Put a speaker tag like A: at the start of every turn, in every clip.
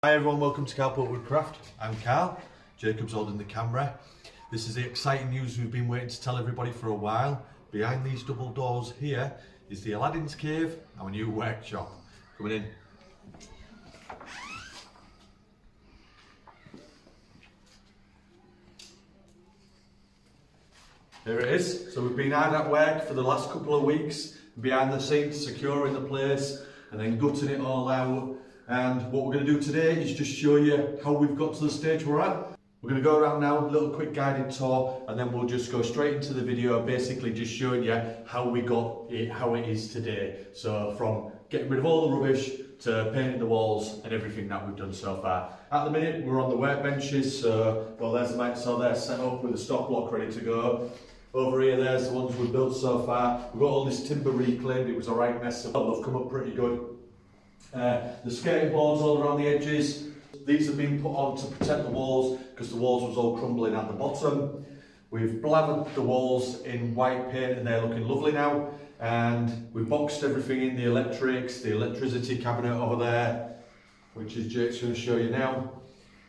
A: Hi everyone, welcome to Karlpopewoodcraft. I'm Karl, Jacob's holding the camera. This is the exciting news we've been waiting to tell everybody for a while. Behind these double doors here is the Aladdin's Cave, our new workshop. Coming in. Here it is. So we've been hard at work for the last couple of weeks, behind the scenes, securing the place and then gutting it all out. And what we're going to do today is just show you how we've got to the stage we're at. We're going to go around now, a little quick guided tour, and then we'll just go straight into the video, basically just showing you how we got it, how it is today. So from getting rid of all the rubbish to painting the walls and everything that we've done so far. At the minute, we're on the workbenches, so well, there's the mats all there set up with the stock block ready to go. Over here, there's the ones we've built so far. We've got all this timber reclaimed, it was a right mess, so they've come up pretty good. The skating boards all around the edges, these have been put on to protect the walls because the walls was all crumbling at the bottom. We've blathered the walls in white paint and they're looking lovely now, and we've boxed everything in, the electrics, the electricity cabinet over there, which is Jake's going to show you now.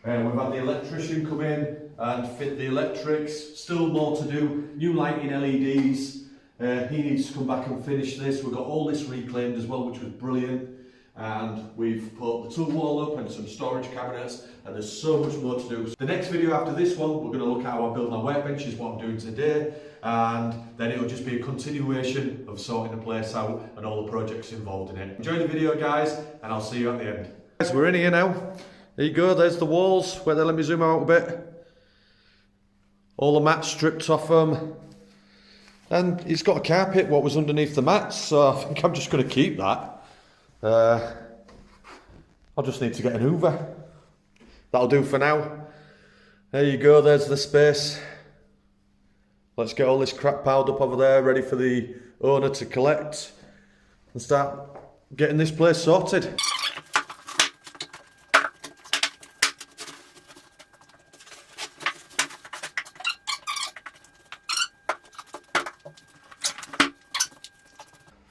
A: We've had the electrician come in and fit the electrics, still more to do, new lighting LEDs, he needs to come back and finish this. We've got all this reclaimed as well, which was brilliant. And we've put the tool wall up and some storage cabinets, and there's so much more to do. The next video after this one, we're going to look at how I'm building our workbenches, what I'm doing today, and then it'll just be a continuation of sorting the place out and all the projects involved in it. Enjoy the video, guys, and I'll see you at the end. Guys, we're in here now. There you go, there's the walls. Wait there, let me zoom out a bit. All the mats stripped off them. And it's got a carpet, what was underneath the mats, so I think I'm just going to keep that. I'll just need to get an Hoover. That'll do for now. There you go, there's the space. Let's get all this crap piled up over there, ready for the owner to collect and start getting this place sorted.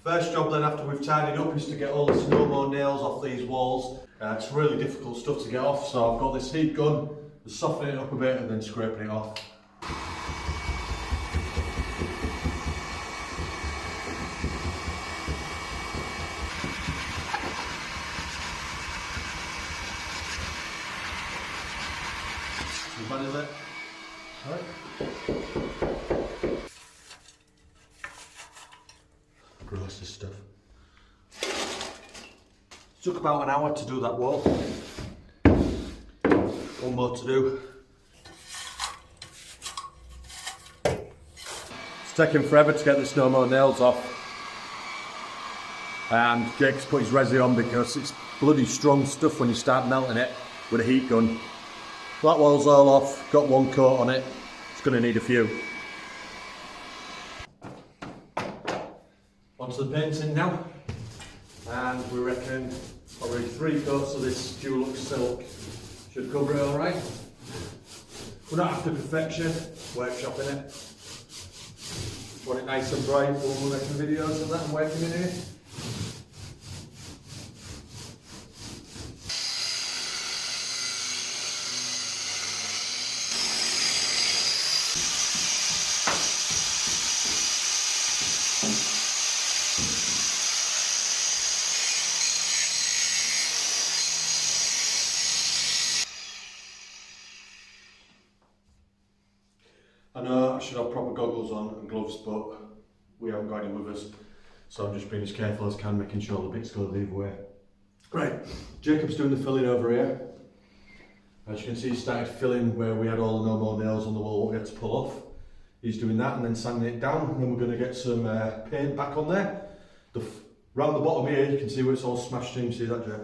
A: First job then, after we've tidied up, is to get all the snow nails off these walls. It's really difficult stuff to get off, so I've got this heat gun, softening it up a bit and then scraping it off. You bad, is it? Alright. Gross, this stuff. Took about an hour to do that wall. One more to do. It's taking forever to get the snowmo nails off. And Jake's put his resi on because it's bloody strong stuff when you start melting it with a heat gun. That wall's all off, got one coat on it. It's going to need a few. Onto the painting now, and we reckon probably 3 coats of this Dulux silk should cover it alright. We're not after perfection, workshopping it. Want it nice and bright when we're making videos and that and working in here. I know I should have proper goggles on and gloves, but we haven't got any with us, so I'm just being as careful as I can, making sure the bits go the other way. Right, Jacob's doing the filling over here. As you can see, he started filling where we had all the no more nails on the wall what we had to pull off. He's doing that and then sanding it down, and then we're going to get some paint back on there. Round the bottom here, you can see where it's all smashed in. See that, Jack?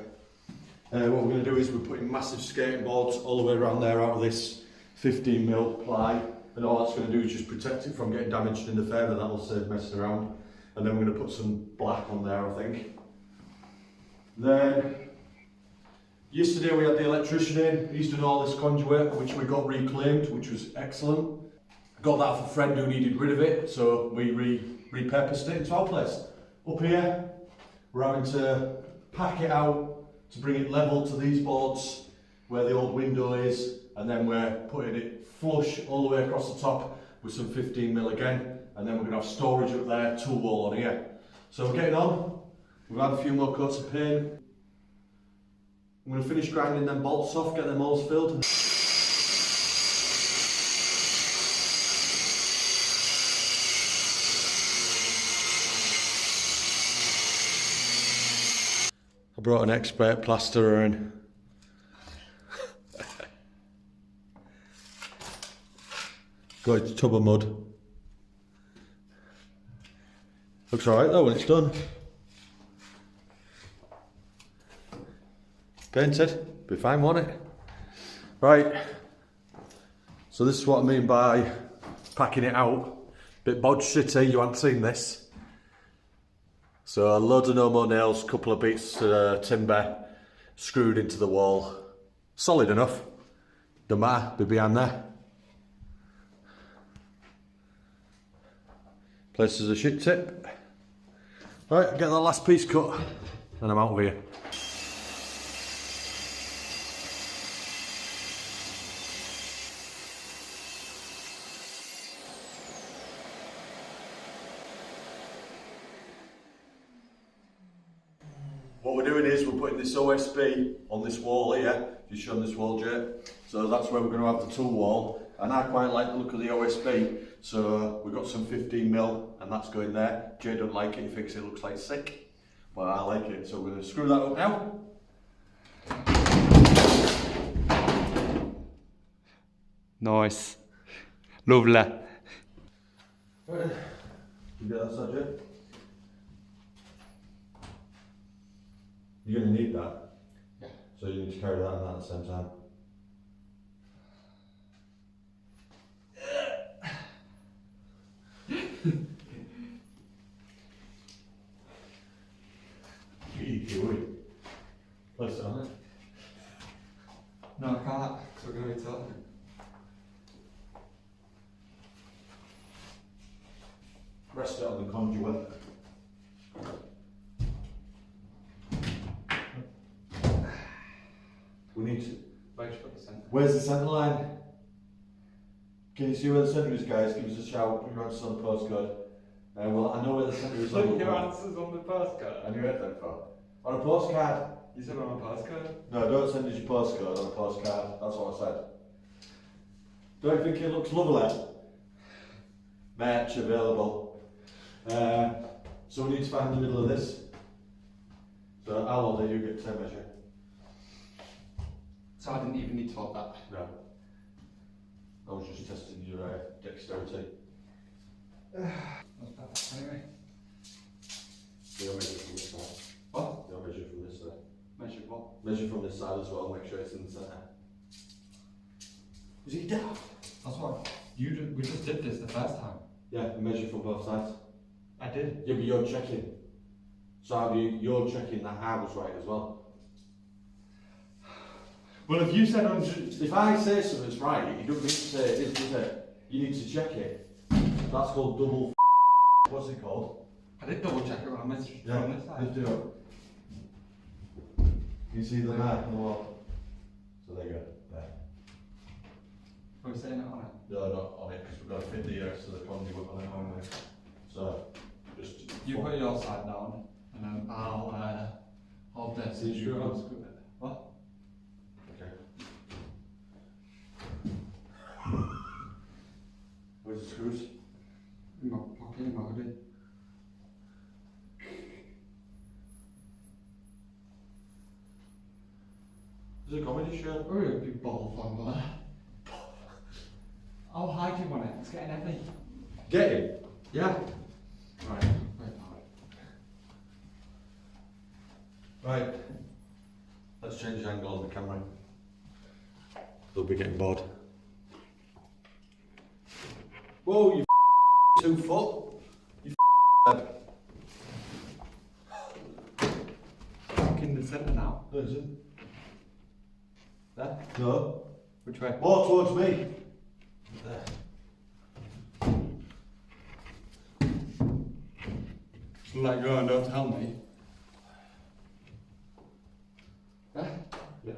A: What we're going to do is we're putting massive skating boards all the way around there out of this 15mm ply. And all that's going to do is just protect it from getting damaged any further. That'll save messing around. And then we're going to put some black on there, I think. Then, yesterday we had the electrician in. He's done all this conduit, which we got reclaimed, which was excellent. Got that off a friend who needed rid of it, so we repurposed it into our place. Up here, we're having to pack it out to bring it level to these boards where the old window is, and then we're putting it flush all the way across the top with some 15mm again, and then we're going to have storage up there, tool wall on here. So we're getting on. We've had a few more coats of paint. I'm going to finish grinding them bolts off, get them holes filled. I brought an expert plasterer in. Got a tub of mud. Looks alright though when it's done. Painted, be fine, won't it? Right, so this is what I mean by packing it out. Bit bodge city, you haven't seen this. So a load of no more nails, couple of bits of timber screwed into the wall. Solid enough. Don't matter, be behind there. Place as a shit tip. Right, get that last piece cut, and I'm out of here. What we're doing is we're putting this OSB on this wall here, just shown this wall, Jay. So that's where we're going to have the tool wall, and I quite like the look of the OSB, so we've got some 15mm and that's going there. Jay don't like it, he thinks it looks like sick, but I like it, so we're going to screw that up now.
B: Nice. Lovely.
A: Right, you get that side, Jay? You're going to need that.
B: Yeah.
A: So you need to carry that and that at the same time. Place it on it.
B: No, I can't, because we're going to be talking.
A: Rest it on the conduit. We need to. Where's the centre line? Can you see where the centre is, guys? Give us a shout. Put your answers on the postcode. Well, I know where the centre is.
B: Put your answers on the postcard.
A: And you read that for? On a postcard.
B: You said on a postcard?
A: No, don't send us your postcode on a postcard. That's what I said. Don't you think it looks lovely? Merch available. So we need to find the middle of this. So how old are you? Get 10 measure.
B: So I didn't even need to hold that.
A: No. I was just testing your dexterity.
B: That's perfect. Anyway.
A: You'll measure from this side.
B: What?
A: You'll measure from this side.
B: Measure what?
A: Measure from this side as well, make sure it's in the centre. Is he daft?
B: That's what we just did this the first time.
A: Yeah, and measure from both sides.
B: I did.
A: Yeah, but you're checking. So you're checking that I was right as well.
B: Well, if you said 100...
A: If I say something's right, you don't need to say it is, does it? You need to check it. That's called double what's it called?
B: I did double check it when I messaged you on this side.
A: Let's do it. You see the mark on the wall? So there you go. There.
B: Are we saying it on it?
A: No, not on it, because we've got to fit the rest of the conduit on it, haven't we? So, just...
B: You put your side down, and then I'll hold this.
A: Did you
B: I'll
A: go?
B: screw it. What?
A: Okay. Where's the screws?
B: In my pocket, in my hoodie.
A: Is it a comedy shirt?
B: Oh, a big ball from there. How high do you want it? It's getting heavy.
A: Get it?
B: Yeah.
A: Right. Right. Let's change the angle on the camera. They'll be getting bored. Whoa, you 2 foot. You
B: Back in the centre now.
A: No, is it?
B: There?
A: No.
B: Which way?
A: More towards me. There.
B: Let go and don't tell me. There?
A: Yeah.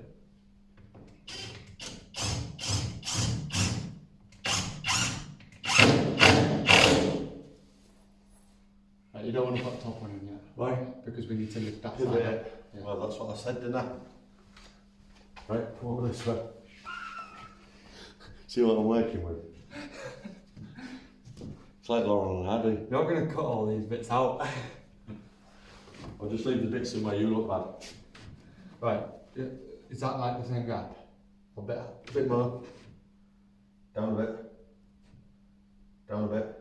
B: you don't want to put the top one in yet.
A: Why?
B: Because we need to lift that
A: Pivot
B: side
A: it.
B: up. Yeah.
A: Well, that's what I said, didn't I? Right, come over this way. See what I'm working with. It's like Laurel and Hardy.
B: You're going to cut all these bits out.
A: I'll just leave the bits in where you look bad.
B: Right, is that like the same gap? Or better?
A: A bit more. Down a bit. Down a bit.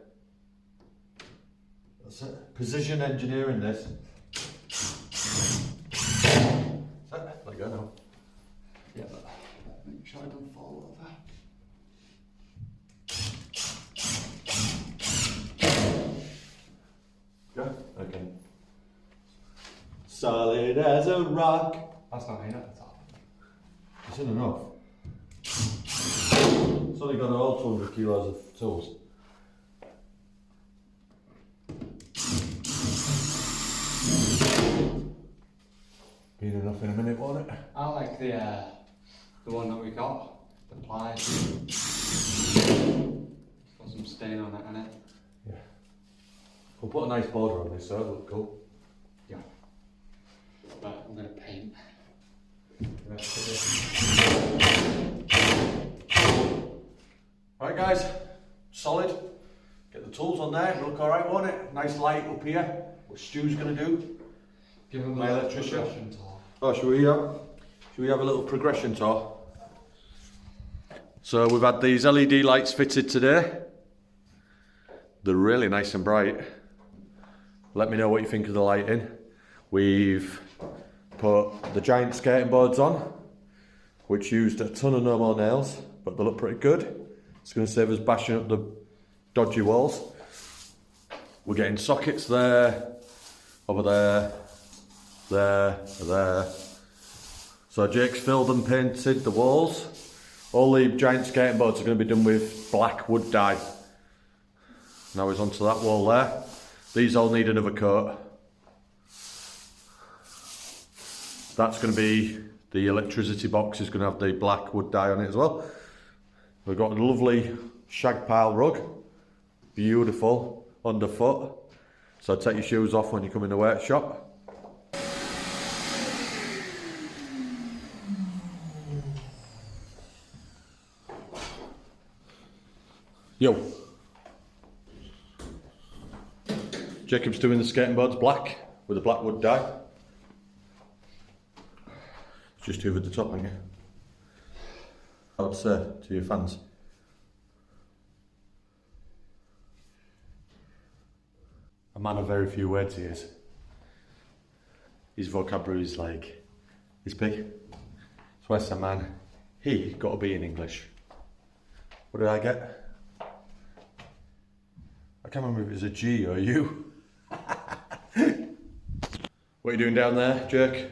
A: That's it. Precision engineering this. That's it. There you go now.
B: Yeah, but make sure I don't fall over.
A: Yeah, okay. Solid as a rock.
B: That's not in at the top.
A: Isn't enough. It's only got all 200 kilos of tools. Been enough in a minute, won't it?
B: I like the one that we got, the ply. Got some stain on it, innit?
A: Yeah. We'll put a nice border on this, so it'll look cool.
B: Yeah. Right, I'm going to paint.
A: Right guys, solid. Get the tools on there, it'll look alright, won't it? Nice light up here. What Stu's going to do.
B: Give him
A: My
B: a
A: electrician.
B: progression tool.
A: Oh, should we have a little progression tour? So we've had these LED lights fitted today. They're really nice and bright. Let me know what you think of the lighting. We've put the giant skating boards on, which used a ton of no more nails, but they look pretty good. It's going to save us bashing up the dodgy walls. We're getting sockets there, over there, there. So Jake's filled and painted the walls. All the giant skating boards are going to be done with black wood dye. Now he's onto that wall there. These all need another coat. That's going to be the electricity box, is going to have the black wood dye on it as well. We've got a lovely shag pile rug. Beautiful, underfoot. So take your shoes off when you come in the workshop. Yo. Jacob's doing the skating boards black with a black wood dye. Just hoovered the top, haven't you? What to say to your fans? A man of very few words he is. His vocabulary is like, he's big. So I said, man, he got to be in English. What did I get? I can't remember if it was a G or a U. What are you doing down there, Jerk?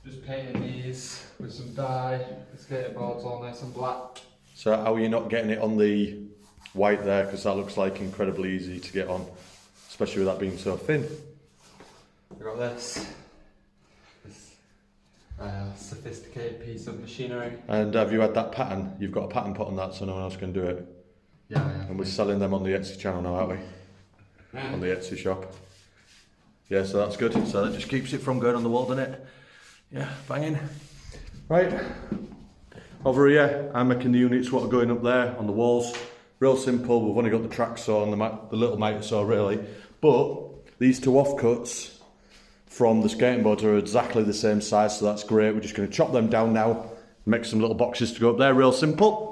B: Just painting these with some dye, the skater boards all nice and black.
A: So how are you not getting it on the white there? Because that looks like incredibly easy to get on, especially with that being so thin.
B: I got this sophisticated piece of machinery.
A: And have you had that pattern? You've got a pattern put on that so no one else can do it.
B: Yeah.
A: And we're selling them on the Etsy channel now, aren't we? On the Etsy shop. Yeah, so that's good. So that just keeps it from going on the wall, doesn't it? Yeah, banging. Right. Over here, I'm making the units what are going up there on the walls. Real simple. We've only got the track saw and the little miter saw really. But these two offcuts from the skating boards are exactly the same size, so that's great. We're just going to chop them down now, make some little boxes to go up there. Real simple.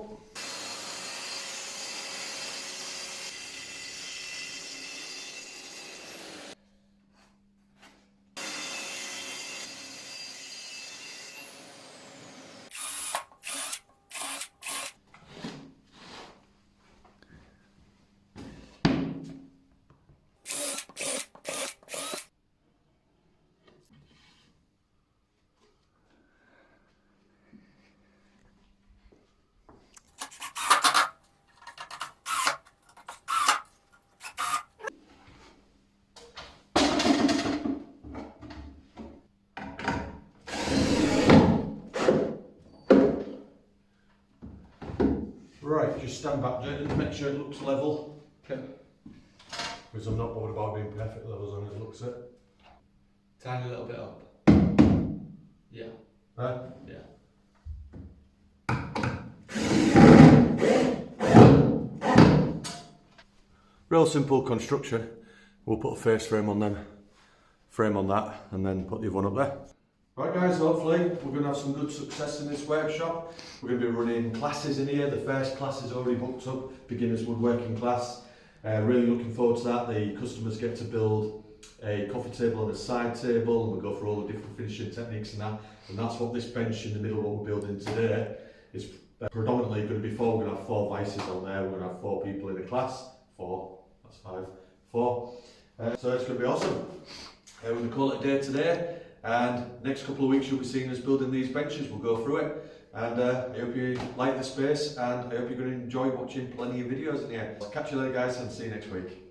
A: Right, just stand back, Jake, and make sure it looks level.
B: Okay.
A: because I'm not bothered about being perfect levels on it, looks it.
B: Tiny little bit up. Yeah.
A: Right?
B: Yeah.
A: Real simple construction. We'll put a face frame on them, frame on that, and then put the other one up there. Right guys, hopefully we're going to have some good success in this workshop. We're going to be running classes in here. The first class is already booked up, beginners woodworking class. Really looking forward to that. The customers get to build a coffee table and a side table, and we'll go through all the different finishing techniques and that. And that's what this bench in the middle, what we're building today, is predominantly going to be for. We're going to have 4 vices on there. We're going to have 4 people in the class. 4, that's 5, 4. So it's going to be awesome. We're going to call it a day today, and next couple of weeks you'll be seeing us building these benches. We'll go through it, and I hope you like the space, and I hope you're going to enjoy watching plenty of videos in here. I'll catch you later guys, and see you next week.